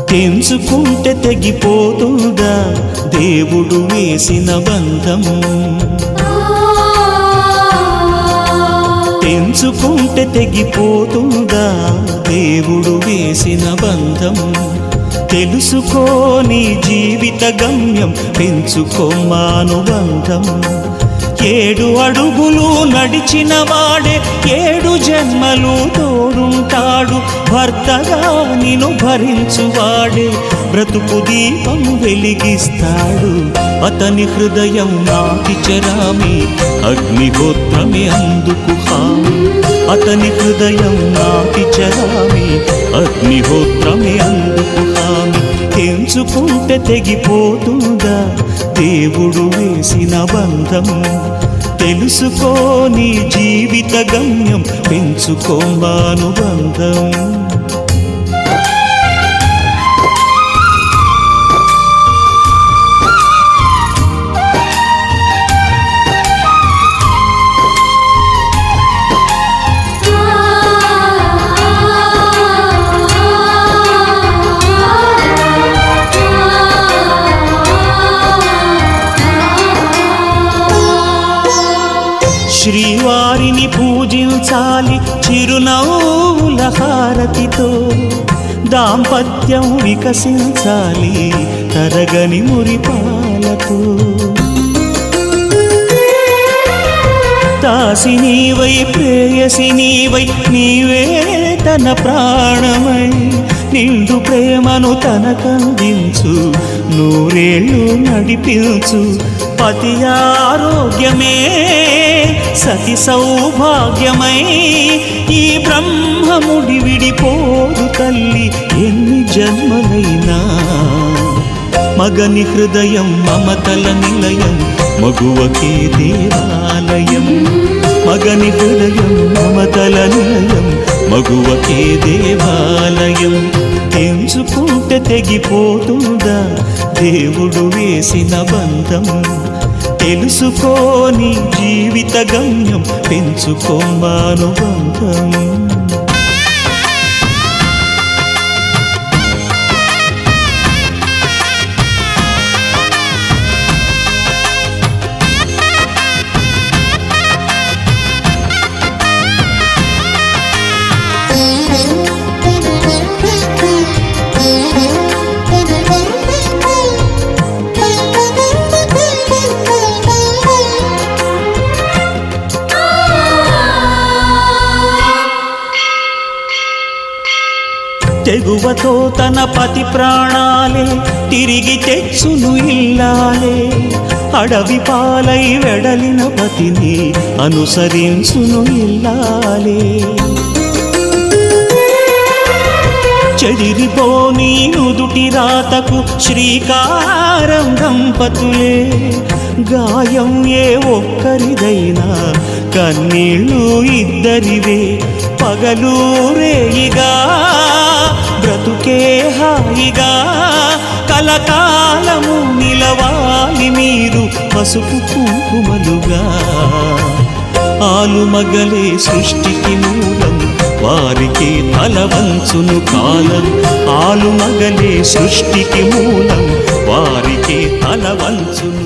తెంచుకుంటే తెగిపోతుందా దేవుడు వేసిన బంధం? తెంచుకుంటే తెగిపోతుందా దేవుడు వేసిన బంధం? తెలుసుకో నీ జీవిత గమ్యం, పెంచుకోమానుబంధం. 7 అడుగులు నడిచిన వాడే 7 జన్మలు తోడుంటాడు. భర్తగా నిన్ను భరించువాడే బ్రతుకు దీపం వెలిగిస్తాడు. అతని హృదయం నాటి చరామి, అగ్నిహోత్రమే అందుకు హామీ. అతని హృదయం నాటి చరామి, అగ్నిహోత్రమే అందుకు హామీ. తెంచుకుంటే తెగిపోతుందా దేవుడు వేసిన బంధం? తెలుసుకో నీ జీవిత గమ్యం, పెంచుకోమానుబంధం. శ్రీవారిని పూజించాలి చిరునవ్వుల హారతితో. దాంపత్యం వికసించాలి తరగని మురిపాలతో. దాసినీవై ప్రేయసినీవై నీవే తన ప్రాణమై, నిండు ప్రేమను తనకందించు, 100 ఏళ్ళు నడిపించు. పతి ఆరోగ్యమే సతి సౌభాగ్యమై, ఈ బ్రహ్మముడి విడిపోదు తల్లి ఎన్ని జన్మలైనా. మగని హృదయం మమతల నిలయం, మగువకే దేవాలయం. మగని హృదయం మమతల నిలయం, మగువకే దేవాలయం. తెంచుకుంటే తెగిపోతుందా దేవుడు వేసిన బంధం? తెలుసుకో నీ జీవిత గమ్యం, పెంచుకోమానుబంధం. తెగువతో తన పతి ప్రాణాలే తిరిగి తెచ్చును ఇల్లాలే. అడవి పాలై వెడలిన పతిని అనుసరించును ఇల్లాలే. చెదిరిపోని నుదుటి రాతకు శ్రీకారం దంపతులే. గాయం ఏ ఒక్కరిదైనా కన్నీళ్ళు ఇద్దరివే. పగలు రేయిగా బ్రతుకే హాయిగా, కలకాలము నిలవాలి మీరు పసుపు కుంకుమలుగా. ఆలుమగలే సృష్టికి మూలం, వారికి తలవంచును కాలం. ఆలుమగలే సృష్టికి మూలం, వారికి తలవంచును